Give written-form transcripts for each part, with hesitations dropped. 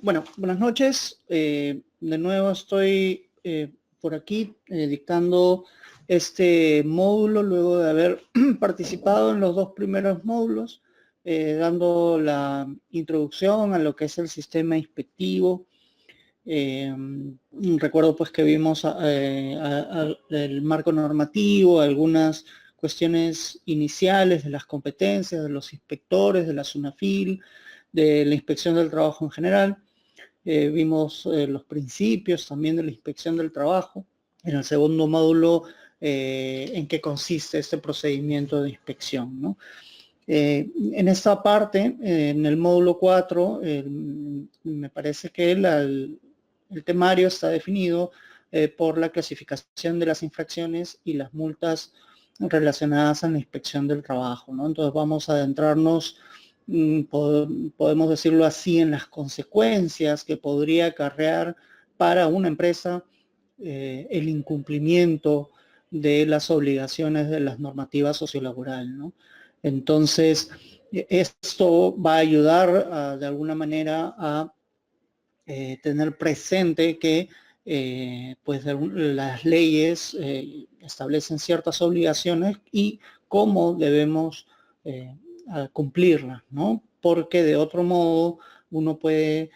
Bueno, buenas noches. De nuevo estoy por aquí dictando este módulo luego de haber participado en los dos primeros módulos, dando la introducción a lo que es el sistema inspectivo. Recuerdo pues que vimos el marco normativo, algunas cuestiones iniciales de las competencias de los inspectores, de la SUNAFIL, de la inspección del trabajo en general. Vimos los principios también de la inspección del trabajo. En el segundo módulo, en qué consiste este procedimiento de inspección, ¿no? En esta parte, en el módulo 4, me parece que el temario está definido por la clasificación de las infracciones y las multas relacionadas a la inspección del trabajo, ¿no? Entonces vamos a adentrarnos, podemos decirlo así, en las consecuencias que podría acarrear para una empresa el incumplimiento de las obligaciones de las normativas sociolaborales, ¿no? Entonces, esto va a ayudar de alguna manera a tener presente que pues las leyes establecen ciertas obligaciones y cómo debemos cumplirlas, ¿no? Porque de otro modo uno puede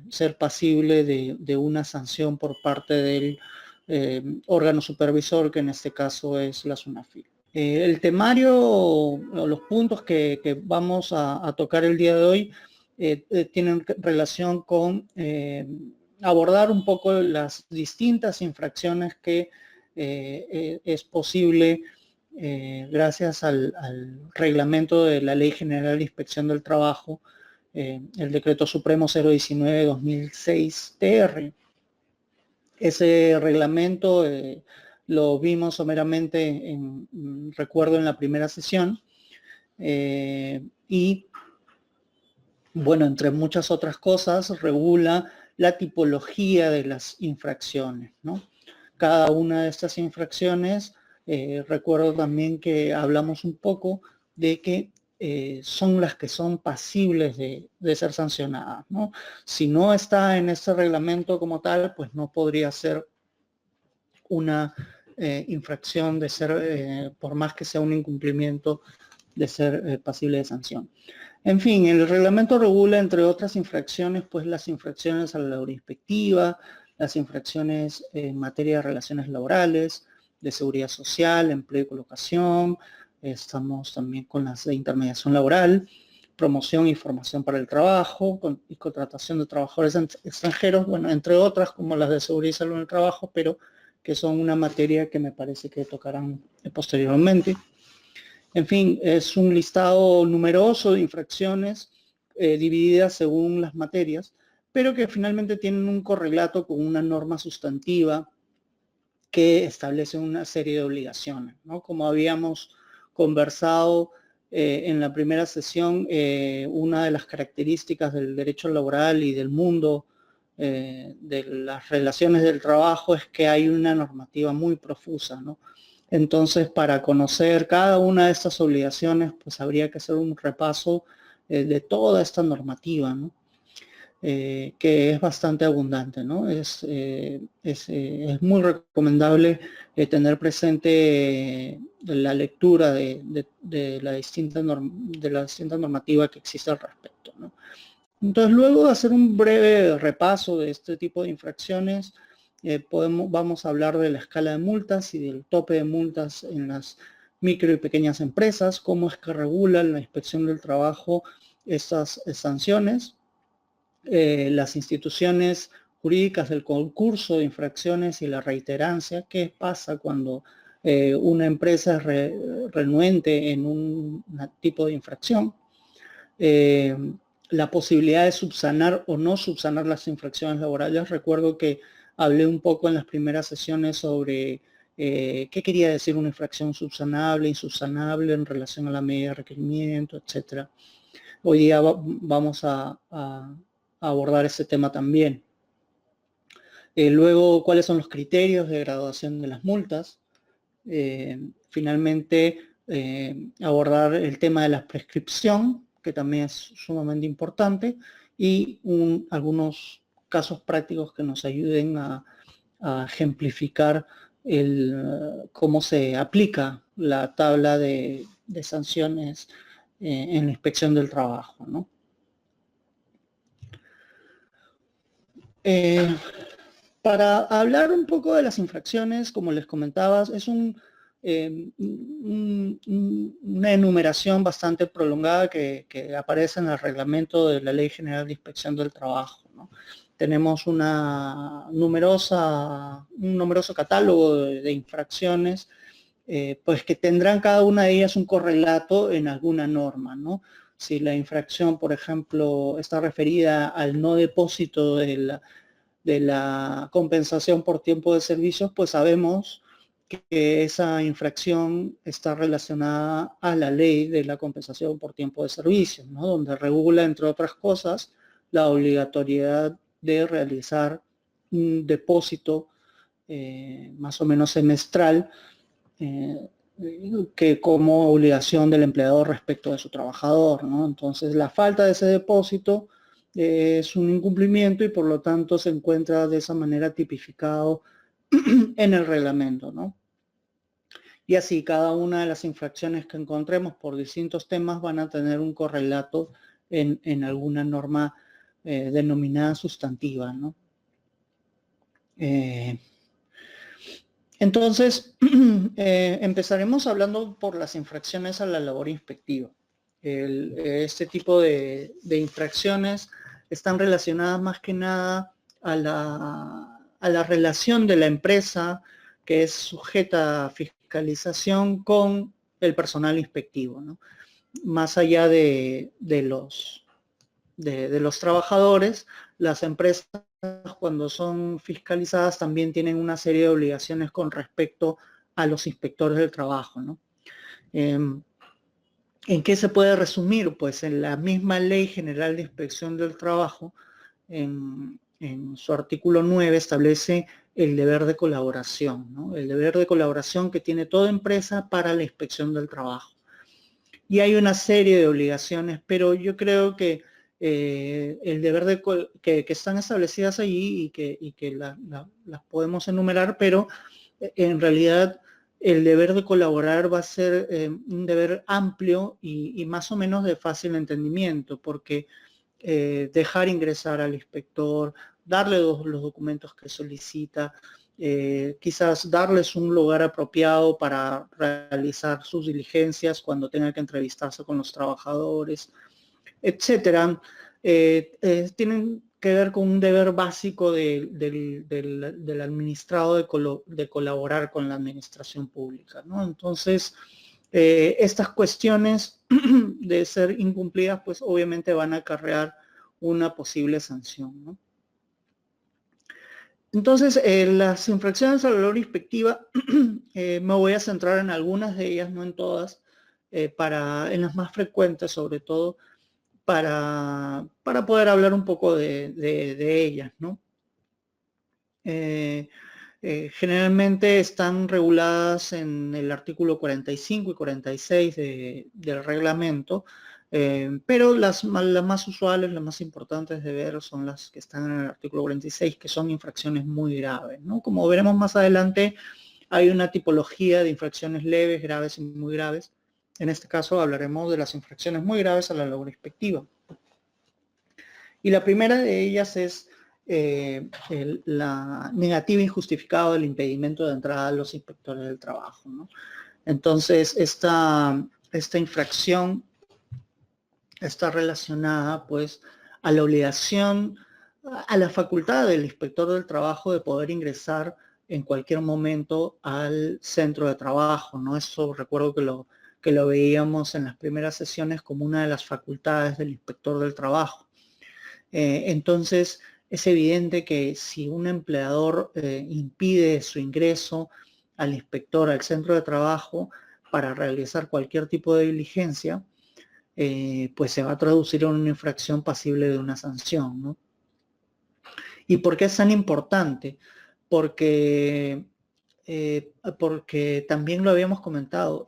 ser pasible de una sanción por parte del órgano supervisor, que en este caso es la SUNAFIL. El temario o los puntos que vamos a tocar el día de hoy tienen relación con abordar un poco las distintas infracciones que es posible gracias al reglamento de la Ley General de Inspección del Trabajo, el Decreto Supremo 019-2006 TR. Ese reglamento lo vimos someramente, recuerdo, en la primera sesión, y bueno, entre muchas otras cosas, regula la tipología de las infracciones, ¿no? Cada una de estas infracciones, recuerdo también que hablamos un poco de que son las que son pasibles de ser sancionadas, ¿no? Si no está en este reglamento como tal, pues no podría ser una infracción de ser, por más que sea un incumplimiento, de ser pasible de sanción. En fin, el reglamento regula, entre otras infracciones, pues las infracciones a la labor inspectiva, las infracciones en materia de relaciones laborales, de seguridad social, empleo y colocación. Estamos también con las de intermediación laboral, promoción y formación para el trabajo y contratación de trabajadores extranjeros, bueno, entre otras como las de seguridad y salud en el trabajo, pero que son una materia que me parece que tocarán posteriormente. En fin, es un listado numeroso de infracciones divididas según las materias, pero que finalmente tienen un correlato con una norma sustantiva que establece una serie de obligaciones, ¿no? Como habíamos conversado en la primera sesión, una de las características del derecho laboral y del mundo de las relaciones del trabajo es que hay una normativa muy profusa, ¿no? Entonces, para conocer cada una de estas obligaciones, pues habría que hacer un repaso de toda esta normativa, ¿no? Que es bastante abundante, ¿no? Es muy recomendable tener presente la lectura de la distinta normativa que existe al respecto, ¿no? Entonces, luego de hacer un breve repaso de este tipo de infracciones, vamos a hablar de la escala de multas y del tope de multas en las micro y pequeñas empresas, cómo es que regula la inspección del trabajo estas sanciones, las instituciones jurídicas del concurso de infracciones y la reiterancia, qué pasa cuando una empresa es renuente en un tipo de infracción, la posibilidad de subsanar o no subsanar las infracciones laborales. Recuerdo que hablé un poco en las primeras sesiones sobre qué quería decir una infracción subsanable, insubsanable en relación a la medida de requerimiento, etc. Hoy día vamos a abordar ese tema también. Luego, ¿cuáles son los criterios de graduación de las multas? Finalmente, abordar el tema de la prescripción, que también es sumamente importante, y algunos casos prácticos que nos ayuden a ejemplificar cómo se aplica la tabla de sanciones en la inspección del trabajo, ¿no? Para hablar un poco de las infracciones, como les comentaba, es una enumeración bastante prolongada que aparece en el reglamento de la Ley General de Inspección del Trabajo, ¿no? Tenemos un numeroso catálogo de infracciones, pues que tendrán cada una de ellas un correlato en alguna norma, ¿no? Si la infracción, por ejemplo, está referida al no depósito de la compensación por tiempo de servicios, pues sabemos que esa infracción está relacionada a la ley de la compensación por tiempo de servicios, ¿no? Donde regula, entre otras cosas, la obligatoriedad de realizar un depósito más o menos semestral, que como obligación del empleador respecto de su trabajador, ¿no? Entonces, la falta de ese depósito es un incumplimiento y por lo tanto se encuentra de esa manera tipificado en el reglamento, ¿no? Y así cada una de las infracciones que encontremos por distintos temas van a tener un correlato en alguna norma denominada sustantiva, ¿no? Entonces, empezaremos hablando por las infracciones a la labor inspectiva. Este tipo de infracciones están relacionadas más que nada a la relación de la empresa que es sujeta a fiscalización con el personal inspectivo, ¿no? Más allá de los trabajadores, las empresas cuando son fiscalizadas también tienen una serie de obligaciones con respecto a los inspectores del trabajo, ¿no? ¿En qué se puede resumir? Pues en la misma Ley General de Inspección del Trabajo, en su artículo 9, establece el deber de colaboración, ¿no? El deber de colaboración que tiene toda empresa para la inspección del trabajo. Y hay una serie de obligaciones, pero yo creo que el deber que están establecidas allí y que las podemos enumerar, pero en realidad el deber de colaborar va a ser un deber amplio y más o menos de fácil entendimiento, porque dejar ingresar al inspector, darle los documentos que solicita, quizás darles un lugar apropiado para realizar sus diligencias cuando tenga que entrevistarse con los trabajadores, etcétera, tienen que ver con un deber básico del administrado de colaborar con la administración pública, ¿no? Entonces, estas cuestiones de ser incumplidas, pues obviamente van a acarrear una posible sanción, ¿no? Entonces, las infracciones a la labor inspectiva, me voy a centrar en algunas de ellas, no en todas, en las más frecuentes sobre todo, para poder hablar un poco de ellas, ¿no? Generalmente están reguladas en el artículo 45 y 46 del reglamento, pero las más usuales, las más importantes de ver son las que están en el artículo 46, que son infracciones muy graves, ¿no? Como veremos más adelante, hay una tipología de infracciones leves, graves y muy graves. En este caso hablaremos de las infracciones muy graves a la labor inspectiva. Y la primera de ellas es la negativa injustificada del impedimento de entrada a los inspectores del trabajo, ¿no? Entonces, esta infracción está relacionada, pues, a la obligación, a la facultad del inspector del trabajo de poder ingresar en cualquier momento al centro de trabajo, ¿no? Eso recuerdo que lo veíamos en las primeras sesiones como una de las facultades del inspector del trabajo. Entonces, es evidente que si un empleador impide su ingreso al inspector, al centro de trabajo, para realizar cualquier tipo de diligencia, pues se va a traducir en una infracción pasible de una sanción, ¿no? ¿Y por qué es tan importante? Porque, porque también lo habíamos comentado,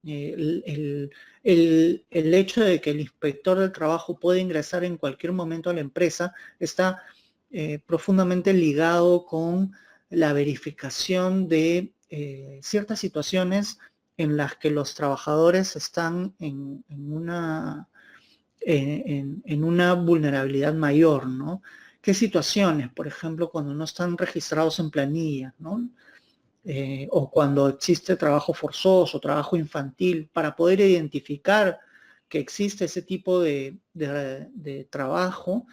El hecho de que el inspector del trabajo puede ingresar en cualquier momento a la empresa está profundamente ligado con la verificación de ciertas situaciones en las que los trabajadores están en una vulnerabilidad mayor, ¿no? ¿Qué situaciones? Por ejemplo, cuando no están registrados en planilla, ¿no? O cuando existe trabajo forzoso, trabajo infantil, para poder identificar que existe ese tipo de trabajo,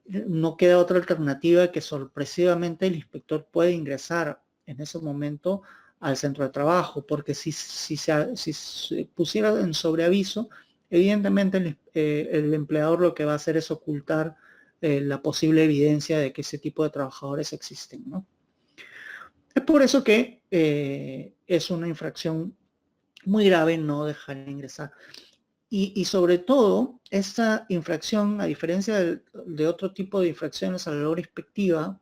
no queda otra alternativa que sorpresivamente el inspector puede ingresar en ese momento al centro de trabajo, porque si se pusiera en sobreaviso, evidentemente el empleador lo que va a hacer es ocultar la posible evidencia de que ese tipo de trabajadores existen, ¿no? Es por eso que es una infracción muy grave no dejar ingresar. Y sobre todo, esta infracción, a diferencia de otro tipo de infracciones a la labor inspectiva,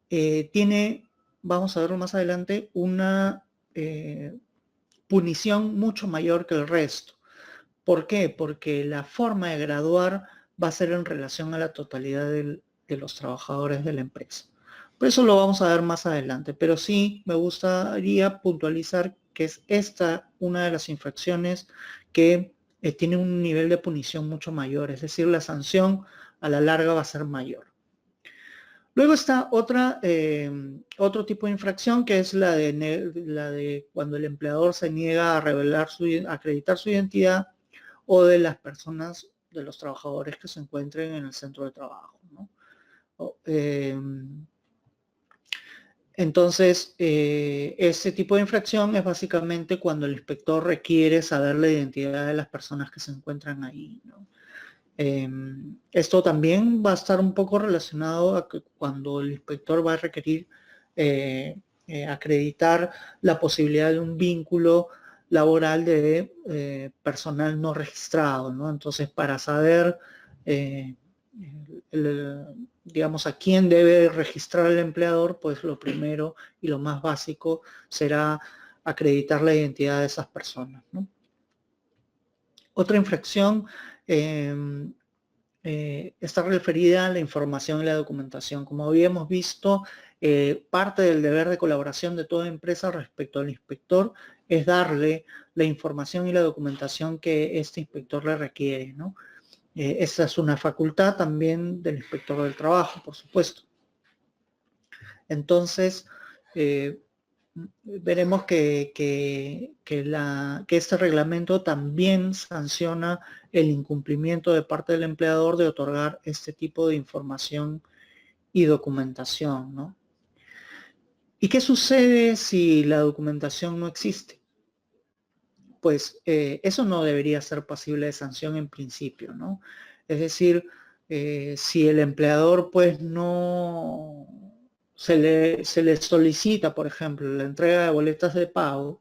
tiene, vamos a verlo más adelante, una punición mucho mayor que el resto. ¿Por qué? Porque la forma de graduar va a ser en relación a la totalidad de los trabajadores de la empresa. Por eso lo vamos a ver más adelante, pero sí me gustaría puntualizar que es esta una de las infracciones que tiene un nivel de punición mucho mayor, es decir, la sanción a la larga va a ser mayor. Luego está otro tipo de infracción que es la de cuando el empleador se niega a acreditar su identidad o de las personas, de los trabajadores que se encuentren en el centro de trabajo, ¿no? Entonces, ese tipo de infracción es básicamente cuando el inspector requiere saber la identidad de las personas que se encuentran ahí, ¿no? Esto también va a estar un poco relacionado a que cuando el inspector va a requerir acreditar la posibilidad de un vínculo laboral de personal no registrado, ¿no? Entonces, para saber, digamos, a quién debe registrar el empleador, pues lo primero y lo más básico será acreditar la identidad de esas personas, ¿no? Otra infracción está referida a la información y la documentación. Como habíamos visto, parte del deber de colaboración de toda empresa respecto al inspector es darle la información y la documentación que este inspector le requiere, ¿no? Esa es una facultad también del inspector del trabajo, por supuesto. Entonces, veremos que este reglamento también sanciona el incumplimiento de parte del empleador de otorgar este tipo de información y documentación, ¿no? ¿Y qué sucede si la documentación no existe? Pues eso no debería ser pasible de sanción en principio, ¿no? Es decir, si el empleador pues no se le solicita, por ejemplo, la entrega de boletas de pago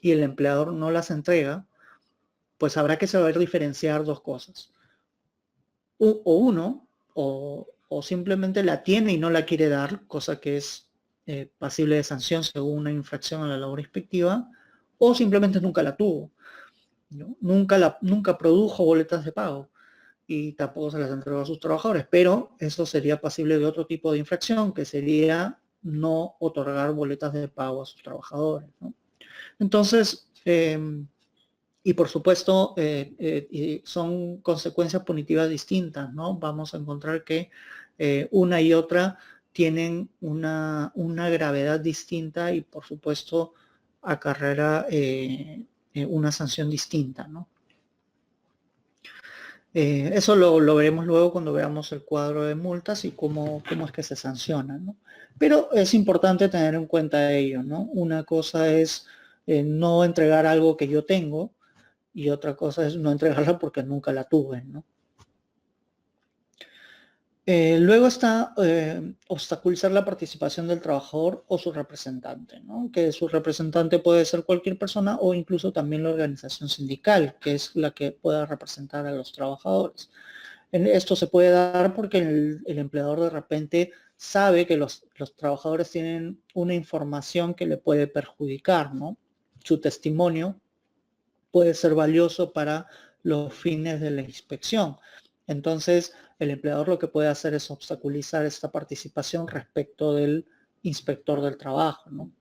y el empleador no las entrega, pues habrá que saber diferenciar dos cosas. O simplemente la tiene y no la quiere dar, cosa que es pasible de sanción según una infracción a la labor inspectiva, o simplemente nunca la tuvo, ¿no? Nunca produjo boletas de pago y tampoco se las entregó a sus trabajadores, pero eso sería pasible de otro tipo de infracción, que sería no otorgar boletas de pago a sus trabajadores, ¿no? Entonces, y por supuesto, son consecuencias punitivas distintas, ¿no? Vamos a encontrar que una y otra tienen una gravedad distinta y por supuesto acarrea una sanción distinta, ¿no? Eso lo veremos luego cuando veamos el cuadro de multas y cómo es que se sancionan, ¿no? Pero es importante tener en cuenta ello, ¿no? Una cosa es no entregar algo que yo tengo y otra cosa es no entregarla porque nunca la tuve, ¿no? Luego está obstaculizar la participación del trabajador o su representante, ¿no? Que su representante puede ser cualquier persona o incluso también la organización sindical, que es la que pueda representar a los trabajadores. Esto se puede dar porque el empleador de repente sabe que los trabajadores tienen una información que le puede perjudicar, ¿no? Su testimonio puede ser valioso para los fines de la inspección. Entonces, el empleador lo que puede hacer es obstaculizar esta participación respecto del inspector del trabajo, ¿no?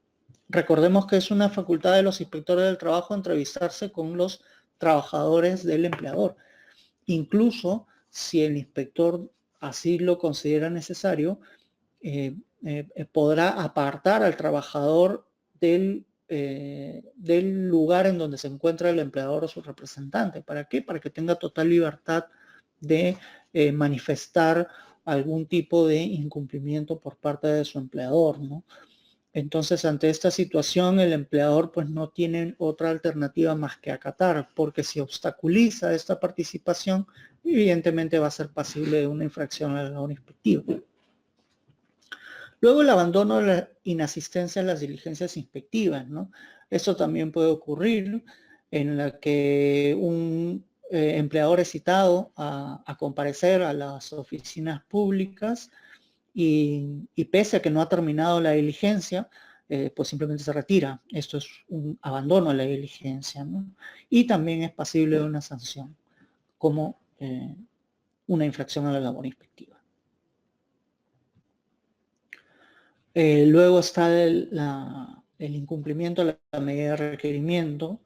Recordemos que es una facultad de los inspectores del trabajo entrevistarse con los trabajadores del empleador. Incluso si el inspector así lo considera necesario, podrá apartar al trabajador del lugar en donde se encuentra el empleador o su representante. ¿Para qué? Para que tenga total libertad de manifestar algún tipo de incumplimiento por parte de su empleador, ¿no? Entonces, ante esta situación, el empleador pues no tiene otra alternativa más que acatar, porque si obstaculiza esta participación, evidentemente va a ser pasible de una infracción a la labor inspectiva. Luego el abandono o la inasistencia a las diligencias inspectivas, ¿no? Esto también puede ocurrir en la que un empleador es citado a comparecer a las oficinas públicas y pese a que no ha terminado la diligencia, pues simplemente se retira. Esto es un abandono a la diligencia, ¿no? Y también es pasible de una sanción, como una infracción a la labor inspectiva. Luego está el incumplimiento de la medida de requerimiento.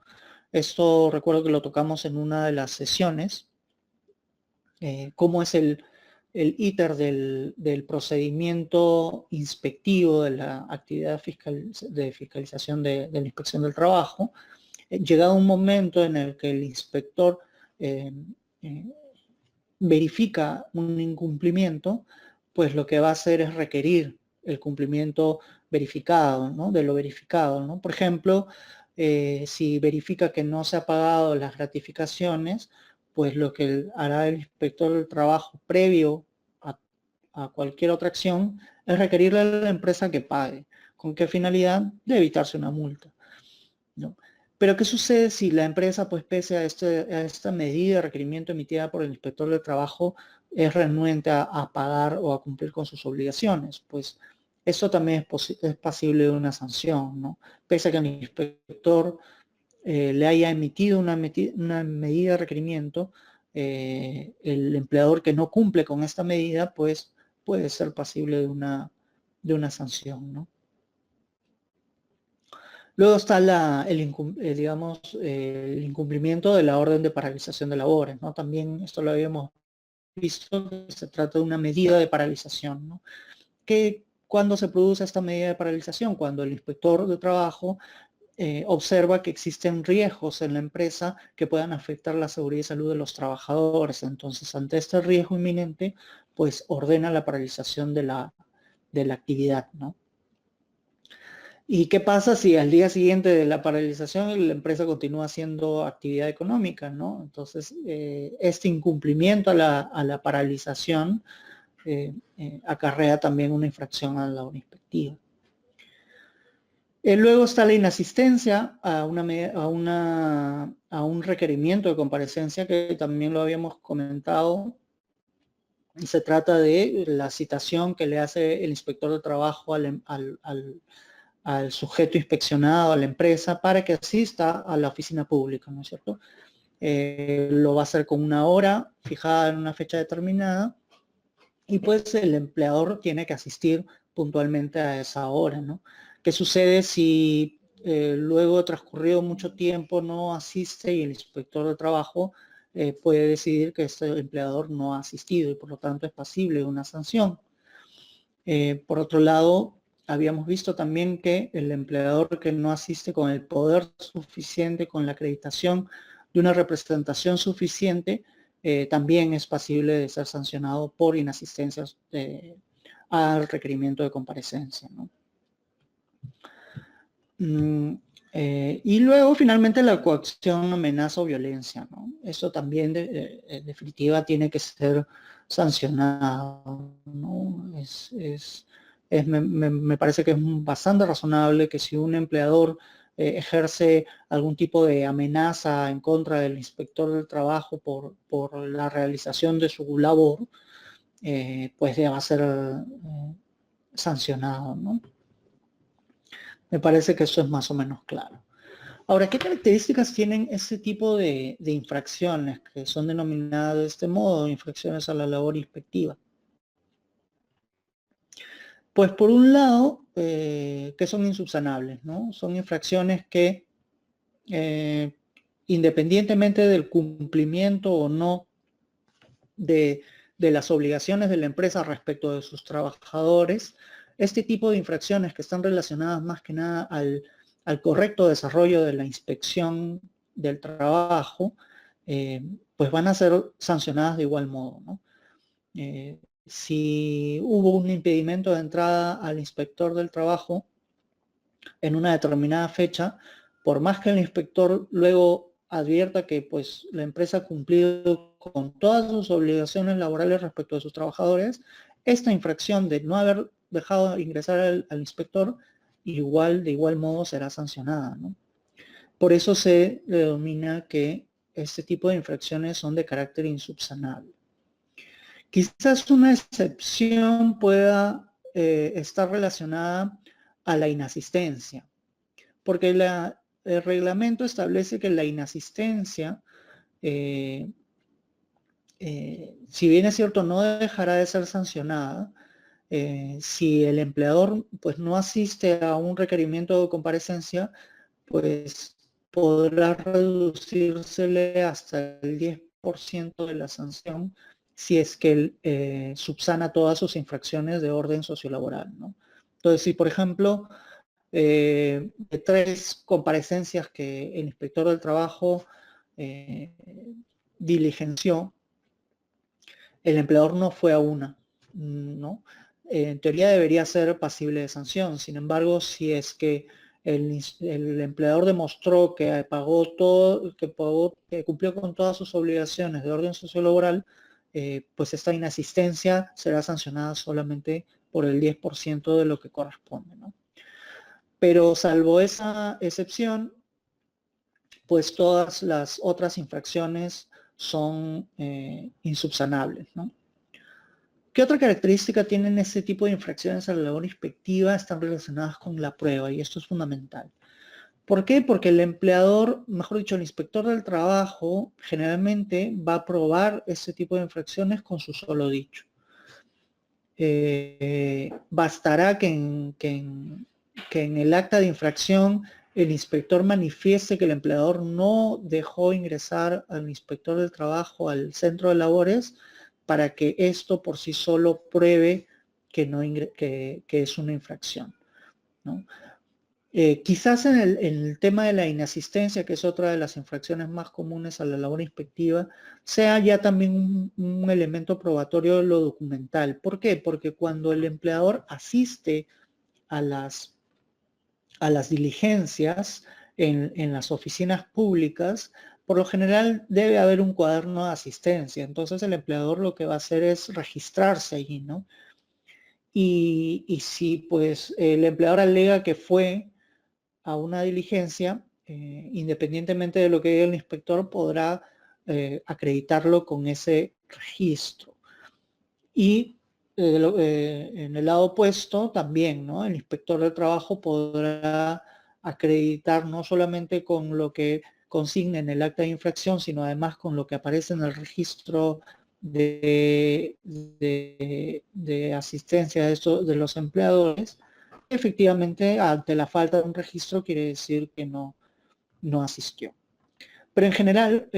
Esto recuerdo que lo tocamos en una de las sesiones. Cómo es el íter del procedimiento inspectivo de la actividad de fiscalización de la inspección del trabajo. Llegado un momento en el que el inspector verifica un incumplimiento, pues lo que va a hacer es requerir el cumplimiento verificado, ¿no? De lo verificado, ¿no? Por ejemplo, si verifica que no se ha pagado las gratificaciones, pues lo que hará el inspector del trabajo previo a cualquier otra acción es requerirle a la empresa que pague. ¿Con qué finalidad? De evitarse una multa, ¿no? Pero ¿qué sucede si la empresa, pues pese a esta medida de requerimiento emitida por el inspector del trabajo, es renuente a pagar o a cumplir con sus obligaciones? Pues eso también es pasible de una sanción, ¿no? Pese a que el inspector le haya emitido una medida de requerimiento, el empleador que no cumple con esta medida, pues puede ser pasible de una sanción, ¿no? Luego está el incumplimiento de la orden de paralización de labores, ¿no? También esto lo habíamos visto, que se trata de una medida de paralización, ¿no? ¿Cuándo se produce esta medida de paralización? Cuando el inspector de trabajo observa que existen riesgos en la empresa que puedan afectar la seguridad y salud de los trabajadores. Entonces, ante este riesgo inminente, pues ordena la paralización de la actividad, ¿no? ¿Y qué pasa si al día siguiente de la paralización la empresa continúa haciendo actividad económica, ¿no? Entonces, este incumplimiento a la paralización acarrea también una infracción a la labor inspectiva. Luego está la inasistencia a un requerimiento de comparecencia que también lo habíamos comentado. Y se trata de la citación que le hace el inspector de trabajo al sujeto inspeccionado, a la empresa, para que asista a la oficina pública, ¿no es cierto? Lo va a hacer con una hora fijada en una fecha determinada y pues el empleador tiene que asistir puntualmente a esa hora, ¿no? ¿Qué sucede si luego transcurrido mucho tiempo no asiste y el inspector de trabajo puede decidir que este empleador no ha asistido y por lo tanto es pasible de una sanción? Por otro lado, habíamos visto también que el empleador que no asiste con el poder suficiente, con la acreditación de una representación suficiente, también es pasible de ser sancionado por inasistencia al requerimiento de comparecencia, ¿no? Y luego finalmente la coacción, amenaza o violencia, ¿no? Eso también en definitiva tiene que ser sancionado, ¿no? Me parece que es bastante razonable que si un empleador ejerce algún tipo de amenaza en contra del inspector del trabajo por la realización de su labor, pues deba ser sancionado, ¿no? Me parece que eso es más o menos claro. Ahora, ¿qué características tienen este tipo de infracciones que son denominadas de este modo, infracciones a la labor inspectiva? Pues por un lado, que son insubsanables, ¿no? Son infracciones que, independientemente del cumplimiento o no de las obligaciones de la empresa respecto de sus trabajadores, este tipo de infracciones que están relacionadas más que nada al correcto desarrollo de la inspección del trabajo, pues van a ser sancionadas de igual modo, ¿no? Si hubo un impedimento de entrada al inspector del trabajo en una determinada fecha, por más que el inspector luego advierta que pues la empresa ha cumplido con todas sus obligaciones laborales respecto a sus trabajadores, esta infracción de no haber dejado ingresar al inspector de igual modo será sancionada, ¿no? Por eso se denomina que este tipo de infracciones son de carácter insubsanable. Quizás una excepción pueda estar relacionada a la inasistencia, porque el reglamento establece que la inasistencia, si bien es cierto, no dejará de ser sancionada, si el empleador pues, no asiste a un requerimiento de comparecencia, pues podrá reducírsele hasta el 10% de la sanción si es que él subsana todas sus infracciones de orden sociolaboral, ¿no? Entonces, si por ejemplo, de 3 comparecencias que el inspector del trabajo diligenció, el empleador no fue a una, ¿no? En teoría debería ser pasible de sanción. Sin embargo, si es que el empleador demostró que que cumplió con todas sus obligaciones de orden sociolaboral, pues esta inasistencia será sancionada solamente por el 10% de lo que corresponde, ¿no? Pero salvo esa excepción, pues todas las otras infracciones son insubsanables, ¿no? ¿Qué otra característica tienen este tipo de infracciones a la labor inspectiva? Están relacionadas con la prueba, y esto es fundamental. ¿Por qué? Porque el empleador, mejor dicho, el inspector del trabajo, generalmente va a probar este tipo de infracciones con su solo dicho. Bastará que en el acta de infracción el inspector manifieste que el empleador no dejó ingresar al inspector del trabajo al centro de labores para que esto por sí solo pruebe que es una infracción, ¿no? Quizás en el tema de la inasistencia, que es otra de las infracciones más comunes a la labor inspectiva, sea ya también un elemento probatorio de lo documental. ¿Por qué? Porque cuando el empleador asiste a las diligencias en las oficinas públicas, por lo general debe haber un cuaderno de asistencia. Entonces el empleador lo que va a hacer es registrarse allí, ¿no? Y si pues el empleador alega que fue a una diligencia, independientemente de lo que diga el inspector, podrá acreditarlo con ese registro. Y en el lado opuesto también, ¿no? El inspector de trabajo podrá acreditar no solamente con lo que consigna en el acta de infracción, sino además con lo que aparece en el registro de asistencia de los empleadores. Efectivamente, ante la falta de un registro quiere decir que no asistió. Pero en general,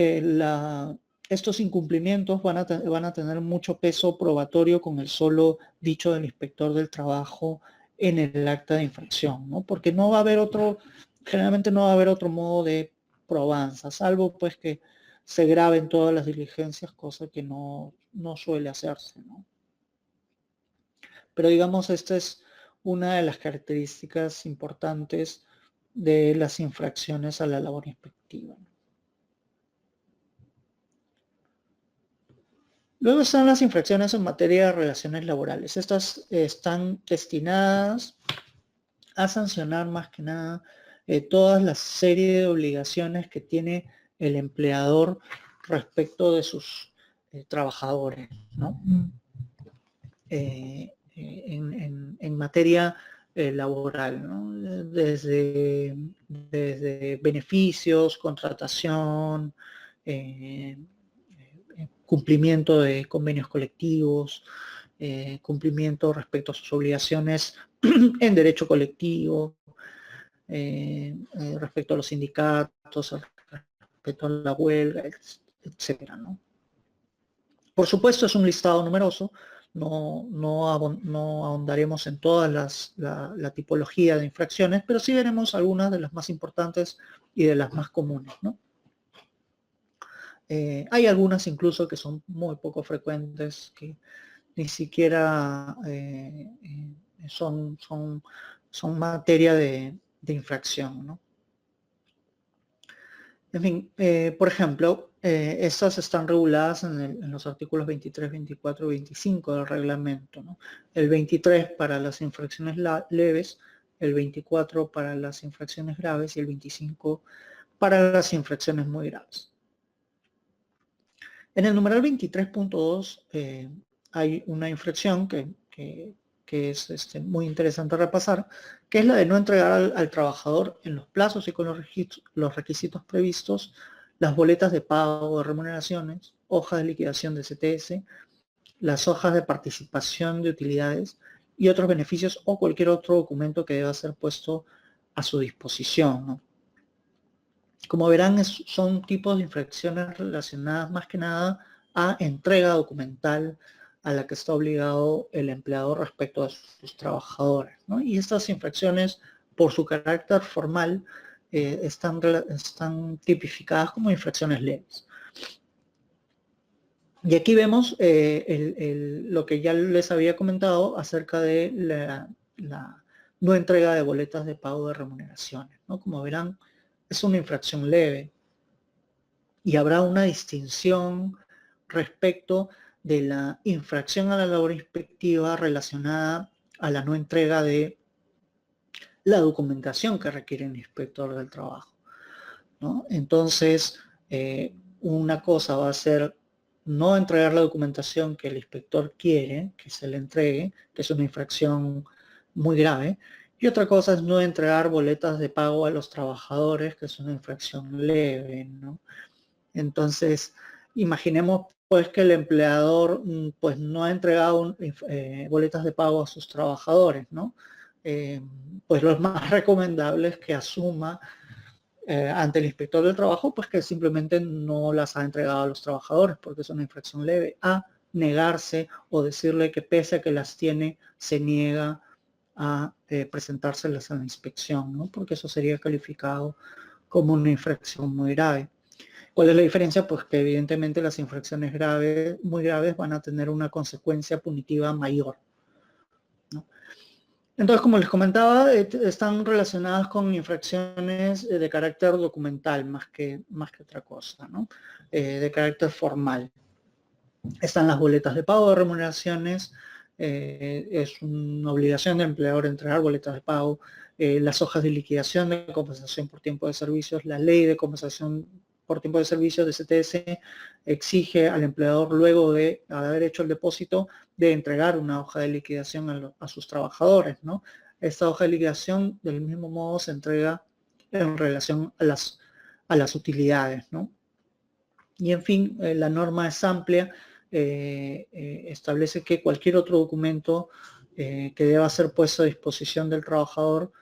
estos incumplimientos van a tener mucho peso probatorio con el solo dicho del inspector del trabajo en el acta de infracción, ¿no? Porque no va a haber generalmente no va a haber otro modo de probanza, salvo pues que se graben todas las diligencias, cosa que no suele hacerse, ¿no? Pero digamos, esta es una de las características importantes de las infracciones a la labor inspectiva. Luego están las infracciones en materia de relaciones laborales. Estas están destinadas a sancionar más que nada toda la serie de obligaciones que tiene el empleador respecto de sus trabajadores, ¿no? En materia laboral, ¿no? Desde beneficios, contratación, cumplimiento de convenios colectivos, cumplimiento respecto a sus obligaciones en derecho colectivo, respecto a los sindicatos, respecto a la huelga, etcétera, ¿no? Por supuesto, es un listado numeroso, no ahondaremos en toda la tipología de infracciones, pero sí veremos algunas de las más importantes y de las más comunes, ¿no? Hay algunas incluso que son muy poco frecuentes, que ni siquiera son materia de infracción, ¿no? En fin, por ejemplo, estas están reguladas en los artículos 23, 24 y 25 del reglamento, ¿no? El 23 para las infracciones leves, el 24 para las infracciones graves y el 25 para las infracciones muy graves. En el numeral 23.2 hay una infracción que es muy interesante repasar, que es la de no entregar al trabajador en los plazos y con los requisitos previstos las boletas de pago de remuneraciones, hojas de liquidación de CTS, las hojas de participación de utilidades y otros beneficios o cualquier otro documento que deba ser puesto a su disposición, ¿no? Como verán, son tipos de infracciones relacionadas más que nada a entrega documental a la que está obligado el empleador respecto a sus trabajadores, ¿no? Y estas infracciones, por su carácter formal, están tipificadas como infracciones leves. Y aquí vemos lo que ya les había comentado acerca de la no entrega de boletas de pago de remuneraciones, ¿no? Como verán, es una infracción leve y habrá una distinción respecto de la infracción a la labor inspectiva relacionada a la no entrega de la documentación que requiere el inspector del trabajo, ¿no? Entonces, una cosa va a ser no entregar la documentación que el inspector quiere que se le entregue, que es una infracción muy grave, y otra cosa es no entregar boletas de pago a los trabajadores, que es una infracción leve, ¿no? Entonces, imaginemos pues que el empleador pues no ha entregado boletas de pago a sus trabajadores, ¿no? Pues lo más recomendable es que asuma ante el inspector del trabajo pues que simplemente no las ha entregado a los trabajadores porque es una infracción leve, a negarse o decirle que pese a que las tiene, se niega a presentárselas a la inspección, ¿no? Porque eso sería calificado como una infracción muy grave. ¿Cuál es la diferencia? Pues que evidentemente las infracciones graves, muy graves, van a tener una consecuencia punitiva mayor, ¿no? Entonces, como les comentaba, están relacionadas con infracciones de carácter documental más que otra cosa, ¿no? De carácter formal. Están las boletas de pago de remuneraciones, es una obligación del empleador entregar boletas de pago, las hojas de liquidación de compensación por tiempo de servicios, la ley de compensación por tiempo de servicios de CTS exige al empleador, luego de haber hecho el depósito, de entregar una hoja de liquidación a sus trabajadores, ¿no? Esta hoja de liquidación del mismo modo se entrega en relación a las utilidades, ¿no? Y en fin, la norma es amplia, establece que cualquier otro documento que deba ser puesto a disposición del trabajador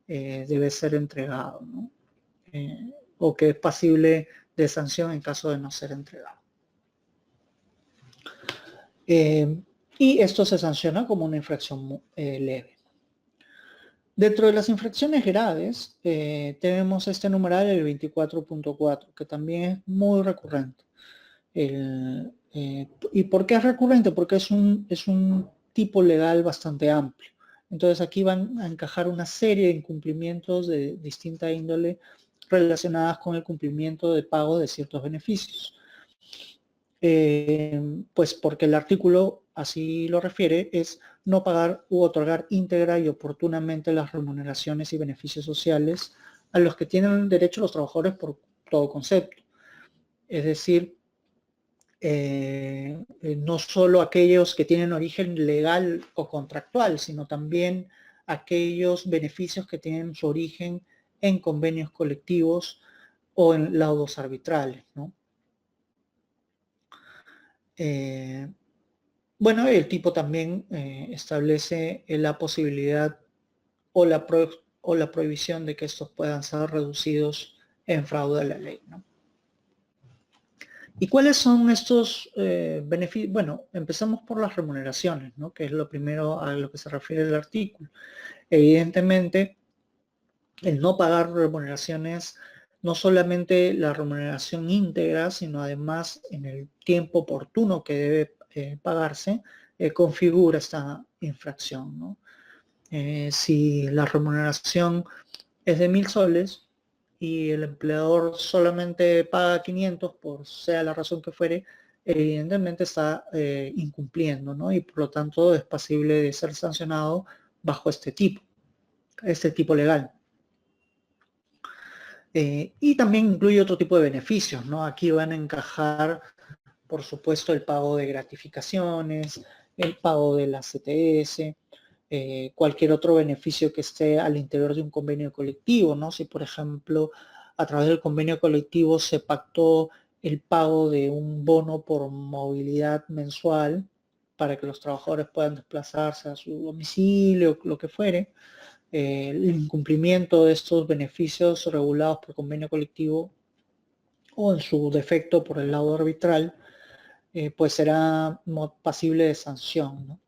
debe ser entregado, ¿no? O que es pasible de sanción en caso de no ser entregado. Y esto se sanciona como una infracción leve. Dentro de las infracciones graves, tenemos este numeral, el 24.4, que también es muy recurrente. ¿Y por qué es recurrente? Porque es un tipo legal bastante amplio. Entonces aquí van a encajar una serie de incumplimientos de distinta índole relacionadas con el cumplimiento de pago de ciertos beneficios. Pues porque el artículo así lo refiere, es no pagar u otorgar íntegra y oportunamente las remuneraciones y beneficios sociales a los que tienen derecho los trabajadores por todo concepto. Es decir, no solo aquellos que tienen origen legal o contractual, sino también aquellos beneficios que tienen su origen en convenios colectivos o en laudos arbitrales, ¿no? Bueno, el tipo también establece la posibilidad o la prohibición de que estos puedan ser reducidos en fraude a la ley, ¿no? ¿Y cuáles son estos beneficios? Bueno, empezamos por las remuneraciones, ¿no? Que es lo primero a lo que se refiere el artículo. Evidentemente, el no pagar remuneraciones, no solamente la remuneración íntegra, sino además en el tiempo oportuno que debe pagarse, configura esta infracción, ¿no? Si la remuneración es de 1.000 soles y el empleador solamente paga 500 por sea la razón que fuere, evidentemente está incumpliendo, ¿no? Y por lo tanto es pasible de ser sancionado bajo este tipo legal. Y también incluye otro tipo de beneficios, ¿no? Aquí van a encajar, por supuesto, el pago de gratificaciones, el pago de la CTS, cualquier otro beneficio que esté al interior de un convenio colectivo, ¿no? Si, por ejemplo, a través del convenio colectivo se pactó el pago de un bono por movilidad mensual para que los trabajadores puedan desplazarse a su domicilio, lo que fuere, el incumplimiento de estos beneficios regulados por convenio colectivo o en su defecto por el lado arbitral, pues será pasible de sanción, ¿no?